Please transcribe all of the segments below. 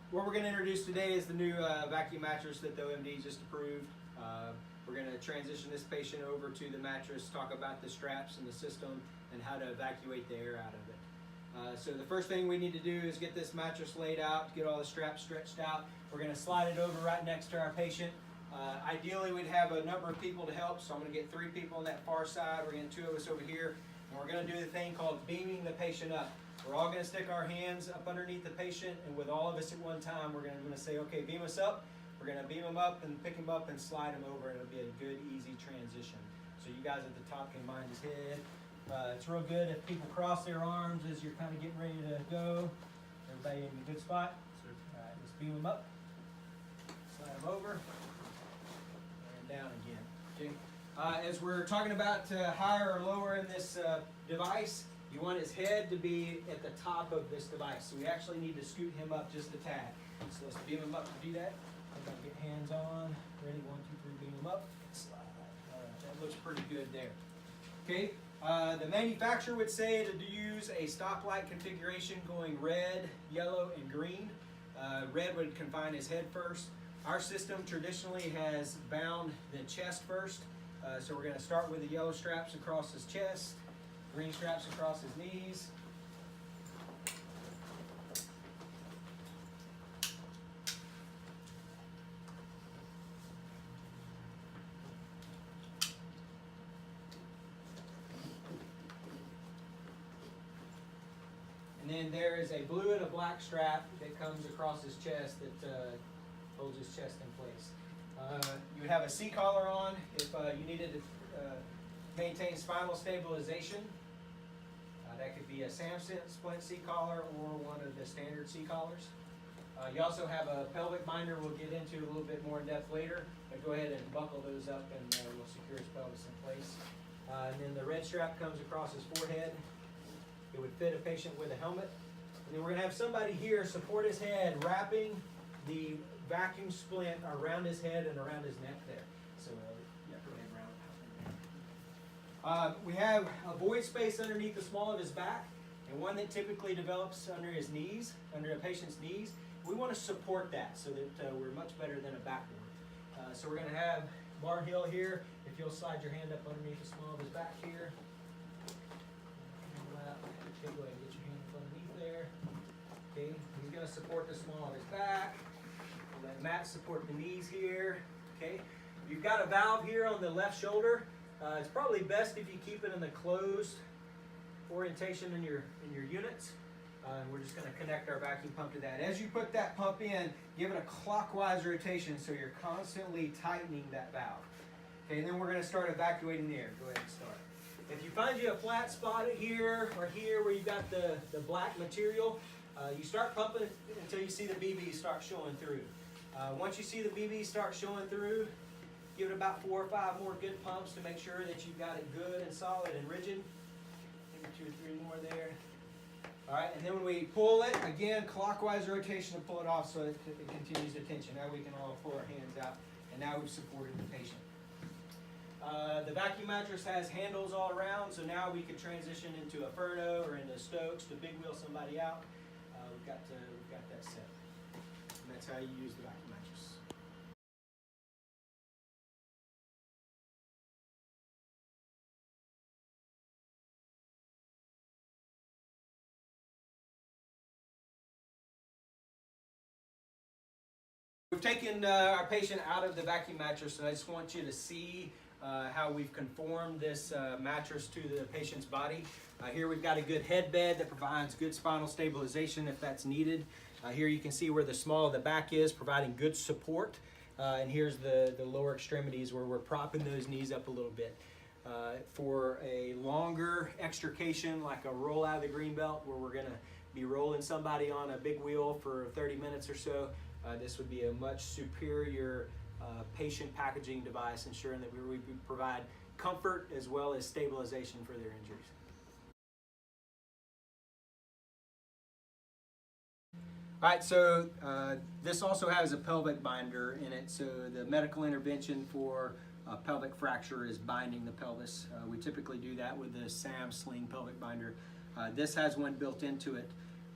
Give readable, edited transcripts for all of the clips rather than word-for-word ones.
What we're going to introduce today is the new vacuum mattress that the OMD just approved. We're going to transition this patient over to the mattress, talk about the straps and the system, and how to evacuate the air out of it. So the first thing we need to do is get this mattress laid out, get all the straps stretched out. We're going to slide it over right next to our patient. Ideally, we'd have a number of people to help, so I'm going to get 3 people on that far side. We're going to get 2 of us over here, and we're going to do the thing called beaming the patient up. We're all going to stick our hands up underneath the patient, and with all of us at one time, we're going to say, okay, beam us up. We're going to beam them up and pick them up and slide them over, and it'll be a good, easy transition. So you guys at the top can mind his head. It's real good if people cross their arms as you're kind of getting ready to go. Everybody in a good spot? All right, let's beam them up. Slide them over. And down again. Okay. As we're talking about higher or lower in this device, you want his head to be at the top of this device. So we actually need to scoot him up just a tad. So let's beam him up to do that. Get hands on. Ready? 1, 2, 3. Beam him up. Slide. All right, that looks pretty good there. Okay. The manufacturer would say to use a stoplight configuration going red, yellow, and green. Red would confine his head first. Our system traditionally has bound the chest first. So we're going to start with the yellow straps across his chest, green straps across his knees. And then there is a blue and a black strap that comes across his chest that holds his chest in place. You would have a C-collar on if you needed to maintain spinal stabilization. That could be a Samson splint C-collar or one of the standard C-collars. You also have a pelvic binder we'll get into a little bit more in depth later, but go ahead and buckle those up and we'll secure his pelvis in place. And then the red strap comes across his forehead. It would fit a patient with a helmet. And then we're going to have somebody here support his head, wrapping the vacuum splint around his head and around his neck there. So yeah, go ahead, round. We have a void space underneath the small of his back, and one that typically develops under his knees, under a patient's knees. We want to support that so that we're much better than a backboard. So we're going to have Barnhill here. If you'll slide your hand up underneath the small of his back here. Okay, go ahead and get your hand up underneath there. Okay, he's going to support the small of his back. We'll let Matt support the knees here. Okay, you've got a valve here on the left shoulder. It's probably best if you keep it in the closed orientation in your units. We're just going to connect our vacuum pump to that. As you put that pump in, give it a clockwise rotation so you're constantly tightening that valve. Okay, and then we're going to start evacuating the air. Go ahead and start. If you find you a flat spot here or here where you've got the black material, you start pumping it until you see the BB start showing through. Once you see the BB start showing through, give it about 4 or 5 more good pumps to make sure that you've got it good and solid and rigid. Maybe 2 or 3 more there. All right, and then when we pull it, again, clockwise rotation to pull it off so it continues the tension. Now we can all pull our hands out, and now we've supported the patient. The vacuum mattress has handles all around, so now we can transition into a Furno or into Stokes to big wheel somebody out. We've got that set, and that's how you use the vacuum mattress. We've taken our patient out of the vacuum mattress, and I just want you to see how we've conformed this mattress to the patient's body. Here we've got a good head bed that provides good spinal stabilization if that's needed. Here you can see where the small of the back is, providing good support. And here's the lower extremities where we're propping those knees up a little bit. For a longer extrication, like a roll out of the green belt, where we're going to be rolling somebody on a big wheel for 30 minutes or so, this would be a much superior patient packaging device, ensuring that we provide comfort as well as stabilization for their injuries. All right, so this also has a pelvic binder in it, so the medical intervention for pelvic fracture is binding the pelvis. We typically do that with the SAM sling pelvic binder. This has one built into it.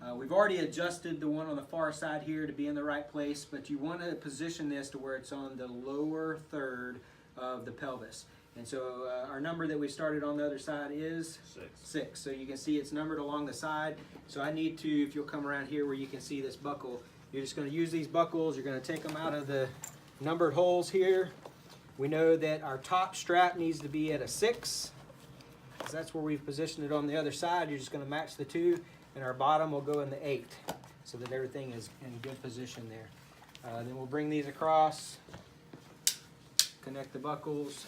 We've already adjusted the one on the far side here to be in the right place, but you want to position this to where it's on the lower third of the pelvis. And so our number that we started on the other side is 6. So you can see it's numbered along the side. So I need to, if you'll come around here where you can see this buckle, you're just going to use these buckles. You're going to take them out of the numbered holes here. We know that our top strap needs to be at a 6, because that's where we've positioned it on the other side. You're just going to match the 2, and our bottom will go in the 8, so that everything is in good position there. Then we'll bring these across, connect the buckles,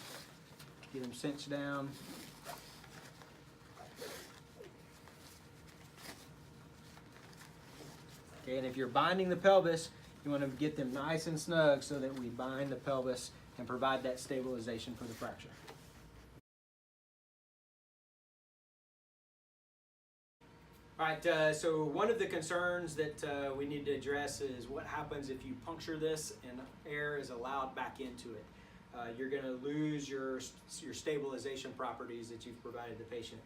get them cinched down. Okay, and if you're binding the pelvis, you want to get them nice and snug so that we bind the pelvis and provide that stabilization for the fracture. All right, so one of the concerns that we need to address is what happens if you puncture this and air is allowed back into it. You're going to lose your stabilization properties that you've provided the patient.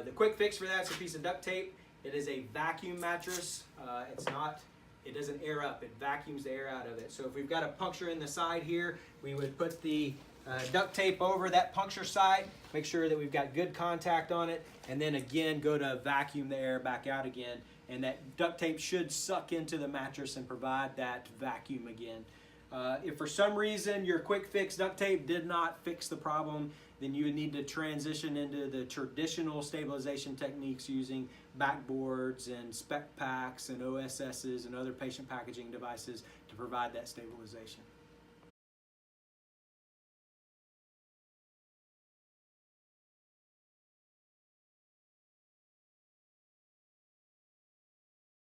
The quick fix for that is a piece of duct tape. It is a vacuum mattress. It doesn't air up, it vacuums the air out of it. So if we've got a puncture in the side here, we would put the duct tape over that puncture site, make sure that we've got good contact on it, and then again go to vacuum the air back out again. And that duct tape should suck into the mattress and provide that vacuum again. If for some reason your quick fix duct tape did not fix the problem, then you would need to transition into the traditional stabilization techniques using backboards and spec packs and OSSs and other patient packaging devices to provide that stabilization.